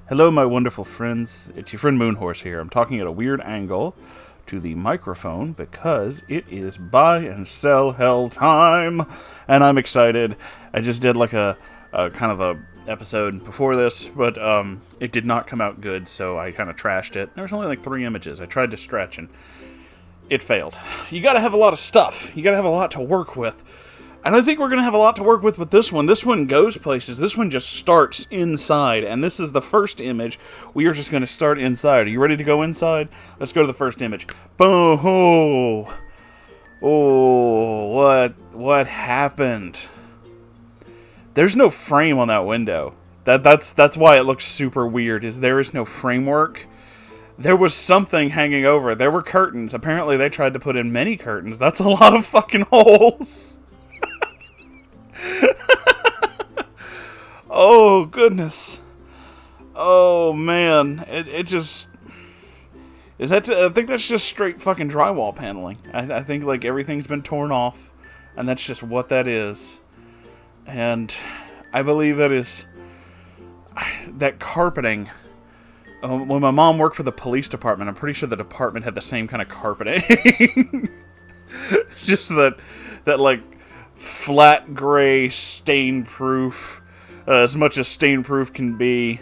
Hello, my wonderful friends. It's your friend Moonhorse here. I'm talking at a weird angle to the microphone because it is buy and sell hell time, and I'm excited. I just did like a kind of a episode before this, but it did not come out good, so I kind of trashed it. There was only like 3 images. I tried to stretch, and it failed. You gotta have a lot of stuff. You gotta have a lot to work with. And I think we're going to have a lot to work with this one. This one goes places. This one just starts inside. And this is the first image. We are just going to start inside. Are you ready to go inside? Let's go to the first image. Boom. Oh, what happened? There's no frame on that window. That's why it looks super weird, is there is no framework. There was something hanging over. There were curtains. Apparently they tried to put in many curtains. That's a lot of fucking holes. Oh, goodness. Oh, man. It just... I think that's just straight fucking drywall paneling. I think, like, everything's been torn off, and that's just what that is. And I believe that is... That carpeting... when my mom worked for the police department, I'm pretty sure the department had the same kind of carpeting. Just that, like... flat gray, stain-proof, as much as stain-proof can be,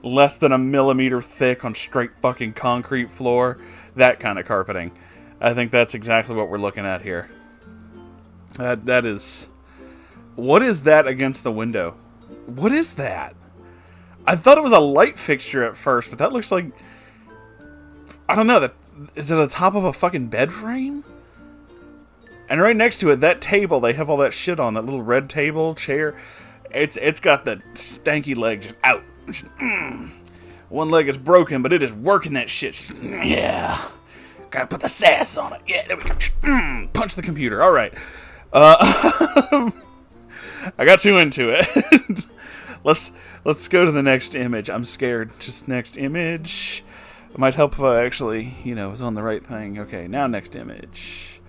less than a millimeter thick on straight fucking concrete floor, that kind of carpeting. I think that's exactly what we're looking at here. That is... What is that against the window? What is that? I thought it was a light fixture at first, but that looks like... I don't know, is it the top of a fucking bed frame? And right next to it, that table, they have all that shit on, that little red table, chair. It's got the stanky leg just out. One leg is broken, but it is working that shit. Yeah. Gotta put the sass on it. Yeah, there we go. Punch the computer. All right. I got too into it. Let's go to the next image. I'm scared. Just next image. It might help if I actually, was on the right thing. Okay, now next image.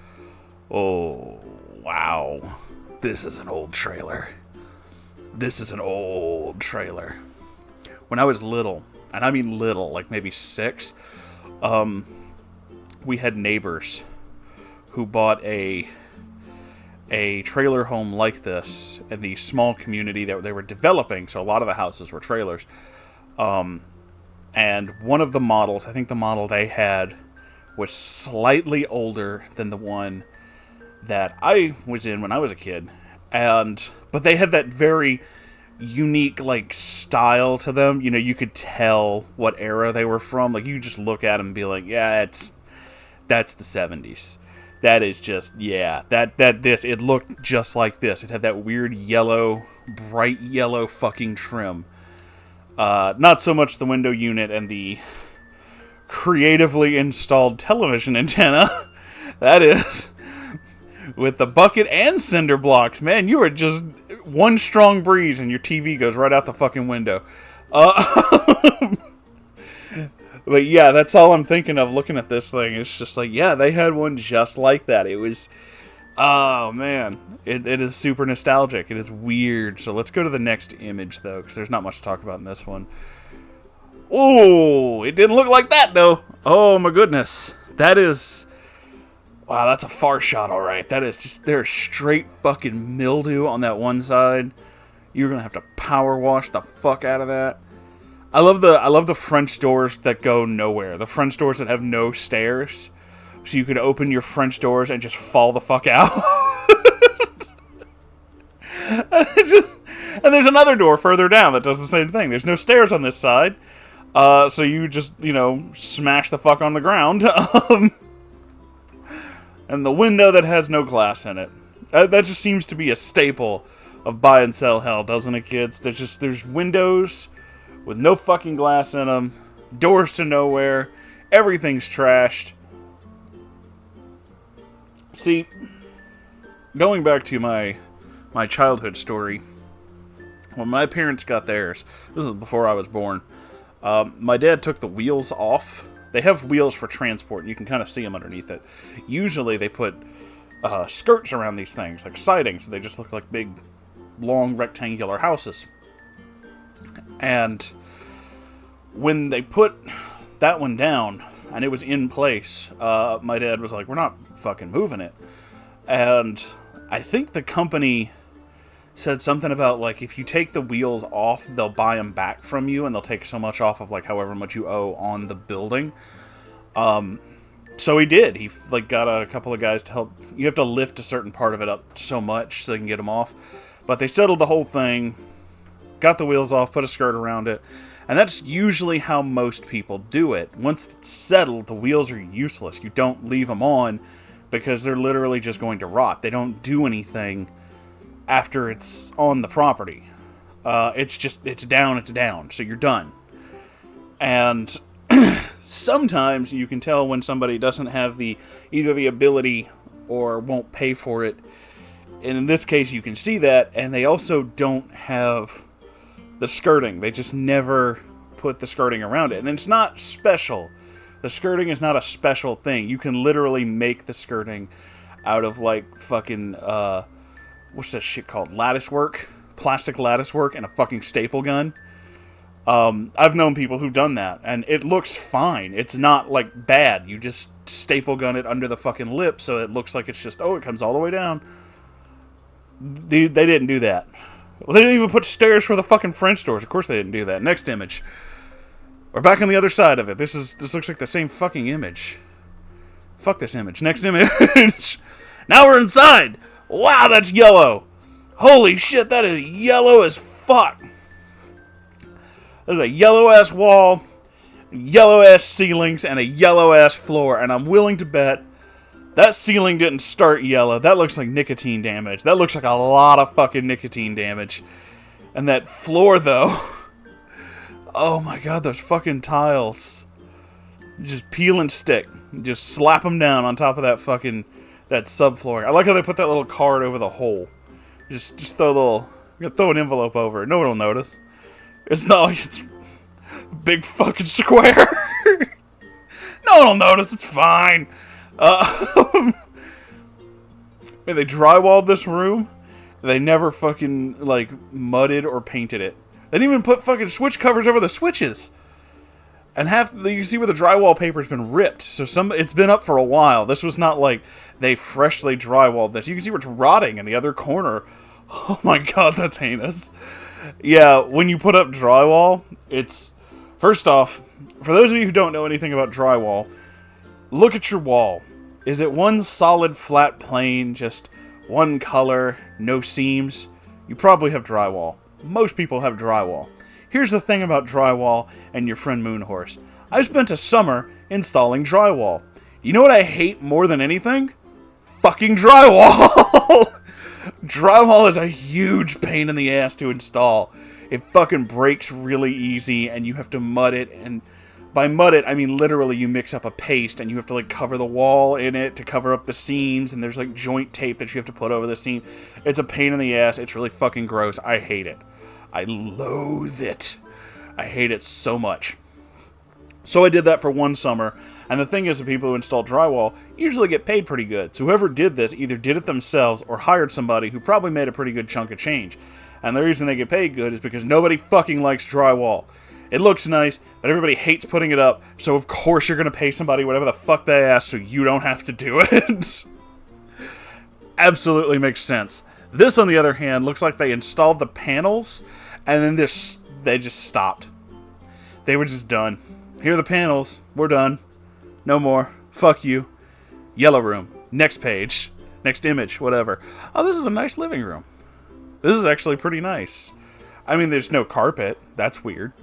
Oh, wow. This is an old trailer. This is an old trailer. When I was little, and I mean little, like maybe 6, we had neighbors who bought a trailer home like this in the small community that they were developing, so a lot of the houses were trailers. And one of the models, I think the model they had, was slightly older than the one that I was in when I was a kid, but they had that very unique, like, style to them. You could tell what era they were from. Like, you just look at them and be like, yeah, that's the 70s. That is just, yeah, it looked just like this. It had that weird yellow, bright yellow fucking trim. Not so much the window unit and the creatively installed television antenna. That is... with the bucket and cinder blocks. Man, you are just one strong breeze and your TV goes right out the fucking window. But yeah, that's all I'm thinking of looking at this thing. It's just like, yeah, they had one just like that. It was... Oh, man. It is super nostalgic. It is weird. So let's go to the next image, though, because there's not much to talk about in this one. Oh, it didn't look like that, though. Oh, my goodness. That is... Wow, that's a far shot, all right. That is just, there's straight fucking mildew on that one side. You're gonna have to power wash the fuck out of that. I love the French doors that go nowhere. The French doors that have no stairs, so you could open your French doors and just fall the fuck out. And there's another door further down that does the same thing. There's no stairs on this side, so you just smash the fuck on the ground. And the window that has no glass in it. That just seems to be a staple of buy and sell hell, doesn't it, kids? There's windows with no fucking glass in them, doors to nowhere, everything's trashed. See, going back to my childhood story, when my parents got theirs, this was before I was born, my dad took the wheels off. They have wheels for transport, and you can kind of see them underneath it. Usually they put skirts around these things, like siding, so they just look like big, long, rectangular houses. And When they put that one down and it was in place, my dad was like, we're not fucking moving it. And I think the company said something about, like, if you take the wheels off, they'll buy them back from you, and they'll take so much off of, like, however much you owe on the building. So he did. He, like, got a couple of guys to help. You have to lift a certain part of it up so much so they can get them off. But they settled the whole thing, got the wheels off, put a skirt around it, and that's usually how most people do it. Once it's settled, the wheels are useless. You don't leave them on because they're literally just going to rot. They don't do anything after it's on the property. It's down, so you're done. And sometimes you can tell when somebody doesn't have either the ability or won't pay for it. And in this case, you can see that, and they also don't have the skirting. They just never put the skirting around it. And it's not special. The skirting is not a special thing. You can literally make the skirting out of, like, fucking, what's that shit called? Lattice work? Plastic lattice work and a fucking staple gun. I've known people who've done that, and it looks fine. It's not, like, bad. You just staple gun it under the fucking lip so it looks like it's just, it comes all the way down. They didn't do that. Well, they didn't even put stairs for the fucking French doors. Of course they didn't do that. Next image. We're back on the other side of it. This looks like the same fucking image. Fuck this image. Next image. Now we're inside. Wow, that's yellow. Holy shit, that is yellow as fuck. There's a yellow-ass wall, yellow-ass ceilings, and a yellow-ass floor. And I'm willing to bet that ceiling didn't start yellow. That looks like nicotine damage. That looks like a lot of fucking nicotine damage. And that floor, though. Oh my god, those fucking tiles. Just peel and stick. Just slap them down on top of that fucking, that subfloor. I like how they put that little card over the hole. Just throw an envelope over it. No one will notice. It's not like it's a big fucking square. No one will notice. It's fine. Man, they drywalled this room. They never fucking, like, mudded or painted it. They didn't even put fucking switch covers over the switches. And you can see where the drywall paper's been ripped. So it's been up for a while. This was not like they freshly drywalled this. You can see where it's rotting in the other corner. Oh my god, that's heinous. Yeah, when you put up drywall, it's... First off, for those of you who don't know anything about drywall, look at your wall. Is it one solid flat plane, just one color, no seams? You probably have drywall. Most people have drywall. Here's the thing about drywall and your friend Moonhorse. I spent a summer installing drywall. You know what I hate more than anything? Fucking drywall! Drywall is a huge pain in the ass to install. It fucking breaks really easy, and you have to mud it, and by mud it, I mean literally you mix up a paste, and you have to, like, cover the wall in it to cover up the seams, and there's, like, joint tape that you have to put over the seam. It's a pain in the ass. It's really fucking gross. I hate it. I loathe it. I hate it so much. So I did that for one summer, and the thing is, the people who install drywall usually get paid pretty good. So whoever did this either did it themselves or hired somebody who probably made a pretty good chunk of change. And the reason they get paid good is because nobody fucking likes drywall. It looks nice, but everybody hates putting it up, so of course you're going to pay somebody whatever the fuck they ask so you don't have to do it. Absolutely makes sense. This, on the other hand, looks like they installed the panels, and then they just stopped. They were just done. Here are the panels. We're done. No more. Fuck you. Yellow room. Next page. Next image. Whatever. Oh, this is a nice living room. This is actually pretty nice. I mean, there's no carpet. That's weird.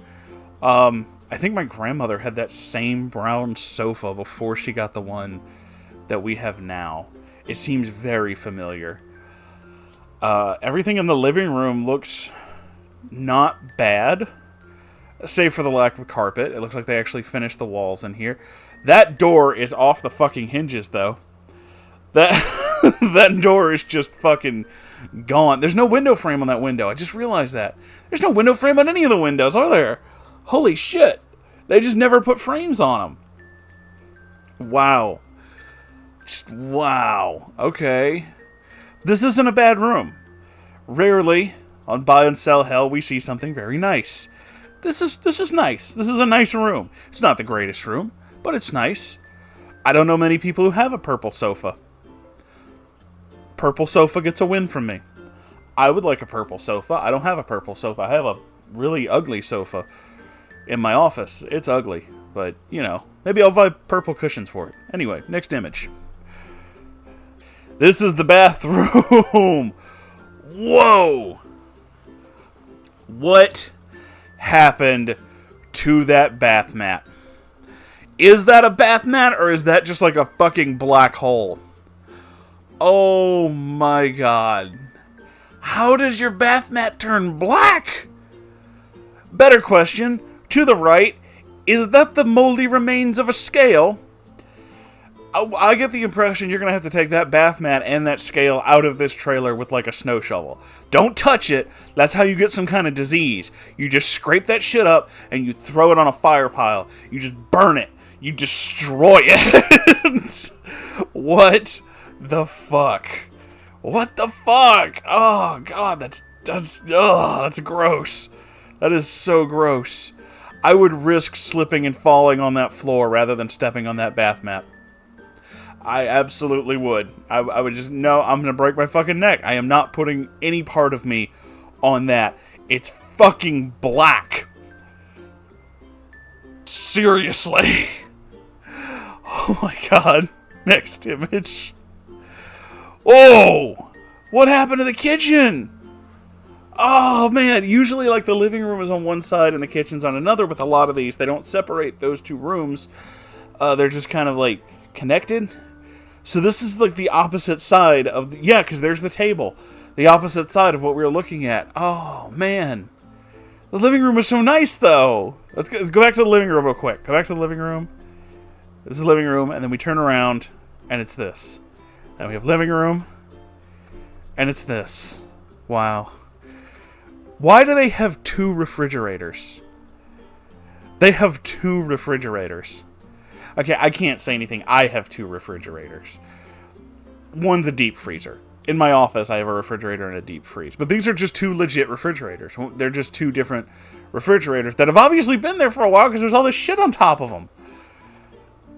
I think my grandmother had that same brown sofa before she got the one that we have now. It seems very familiar. Everything in the living room looks not bad, save for the lack of carpet. It looks like they actually finished the walls in here. That door is off the fucking hinges, though. That door is just fucking gone. There's no window frame on that window. I just realized that. There's no window frame on any of the windows, are there? Holy shit. They just never put frames on them. Wow. Just wow. Okay. This isn't a bad room. Rarely, on Buy and Sell Hell, we see something very nice. This is nice. This is a nice room. It's not the greatest room, but it's nice. I don't know many people who have a purple sofa. Purple sofa gets a win from me. I would like a purple sofa. I don't have a purple sofa. I have a really ugly sofa in my office. It's ugly, but, you know, maybe I'll buy purple cushions for it. Anyway, next image. This is the bathroom. Whoa. What happened to that bath mat? Is that a bath mat, or is that just like a fucking black hole? Oh my god. How does your bath mat turn black? Better question, to the right, is that the moldy remains of a scale? I get the impression you're going to have to take that bath mat and that scale out of this trailer with like a snow shovel. Don't touch it. That's how you get some kind of disease. You just scrape that shit up and you throw it on a fire pile. You just burn it. You destroy it. What the fuck? What the fuck? Oh god, that's gross. That is so gross. I would risk slipping and falling on that floor rather than stepping on that bath mat. I absolutely would. I would just, no, I'm going to break my fucking neck. I am not putting any part of me on that. It's fucking black. Seriously. Oh my god. Next image. Oh! What happened to the kitchen? Oh man, usually like the living room is on one side and the kitchen's on another. With a lot of these, they don't separate those two rooms. They're just kind of like connected. So this is like the opposite side of yeah, because there's the table. The opposite side of what we were looking at. Oh man. The living room was so nice though. Let's go back to the living room real quick. Go back to the living room. This is the living room, and then we turn around and it's this. And we have living room and it's this. Wow. Why do they have two refrigerators? They have two refrigerators. Okay, I can't say anything. I have two refrigerators. One's a deep freezer. In my office, I have a refrigerator and a deep freeze. But these are just two legit refrigerators. They're just two different refrigerators that have obviously been there for a while because there's all this shit on top of them.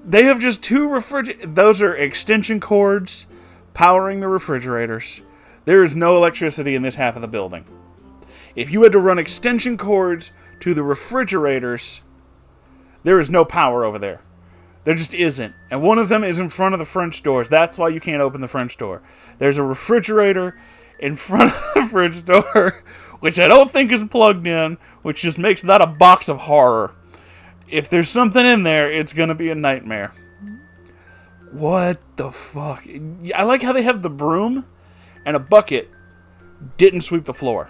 They have just two refrigerators. Those are extension cords powering the refrigerators. There is no electricity in this half of the building. If you had to run extension cords to the refrigerators, there is no power over there. There just isn't. And one of them is in front of the French doors. That's why you can't open the French door. There's a refrigerator in front of the French door, which I don't think is plugged in, which just makes that a box of horror. If there's something in there, it's going to be a nightmare. What the fuck? I like how they have the broom and a bucket didn't sweep the floor.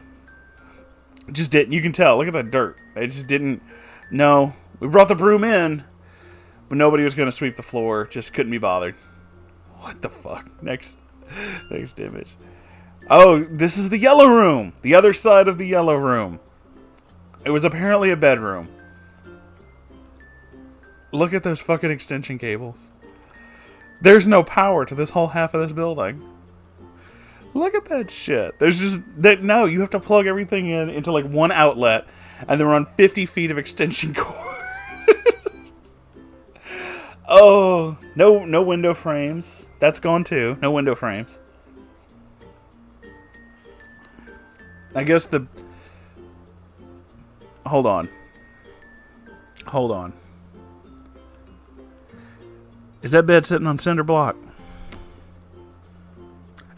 Just didn't. You can tell. Look at that dirt. They just didn't. No. We brought the broom in, but nobody was going to sweep the floor. Just couldn't be bothered. What the fuck? Next image. Oh, this is the yellow room. The other side of the yellow room. It was apparently a bedroom. Look at those fucking extension cables. There's no power to this whole half of this building. Look at that shit. There's just that. No, you have to plug everything into like one outlet, and then run 50 feet of extension cord. Oh, no window frames. That's gone too. No window frames. I guess the. Hold on. Is that bed sitting on cinder block?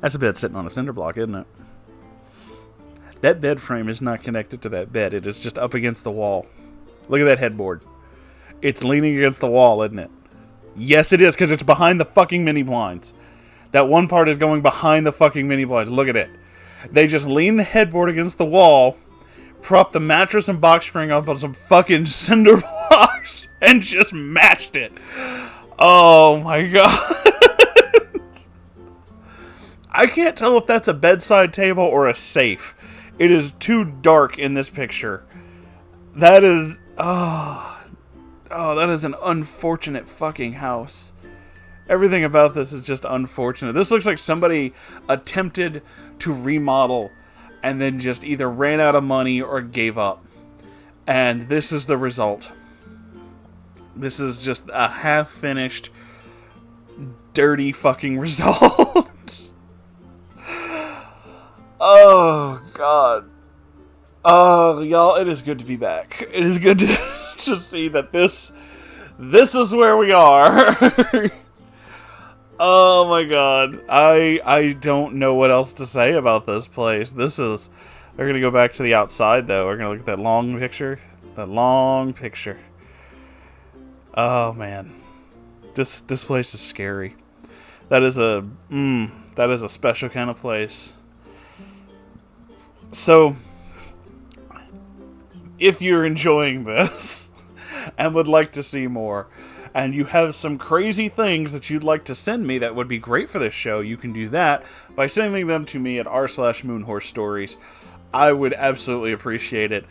That's a bed sitting on a cinder block, isn't it? That bed frame is not connected to that bed. It is just up against the wall. Look at that headboard. It's leaning against the wall, isn't it? Yes, it is, because it's behind the fucking mini blinds. That one part is going behind the fucking mini blinds. Look at it. They just lean the headboard against the wall, prop the mattress and box spring up on some fucking cinder blocks, and just mashed it. Oh my god. I can't tell if that's a bedside table or a safe. It is too dark in this picture. That is... Oh, that is an unfortunate fucking house. Everything about this is just unfortunate. This looks like somebody attempted to remodel and then just either ran out of money or gave up. And this is the result. This is just a half-finished, dirty fucking result. Oh, God. Oh, y'all, it is good to be back. It is good to see that this is where we are. Oh my god. I don't know what else to say about this place. We're gonna go back to the outside though. We're gonna look at that long picture. That long picture. Oh man. This place is scary. That is a special kind of place. So if you're enjoying this and would like to see more, and you have some crazy things that you'd like to send me that would be great for this show, you can do that by sending them to me at r/Moonhorse Stories. I would absolutely appreciate it.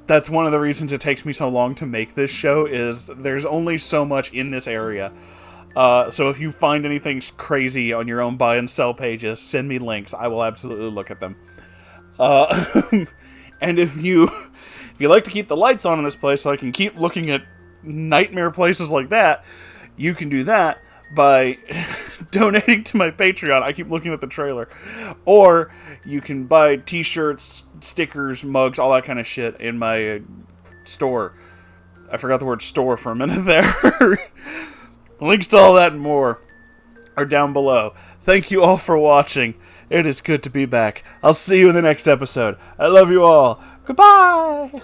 That's one of the reasons it takes me so long to make this show, is there's only so much in this area. So if you find anything crazy on your own buy and sell pages, send me links. I will absolutely look at them. And if you like to keep the lights on in this place so I can keep looking at nightmare places like that, you can do that by donating to my Patreon. I keep looking at the trailer. Or you can buy t-shirts, stickers, mugs, all that kind of shit in my store. I forgot the word store for a minute there. Links to all that and more are down below. Thank you all for watching. It is good to be back. I'll see you in the next episode. I love you all. Goodbye!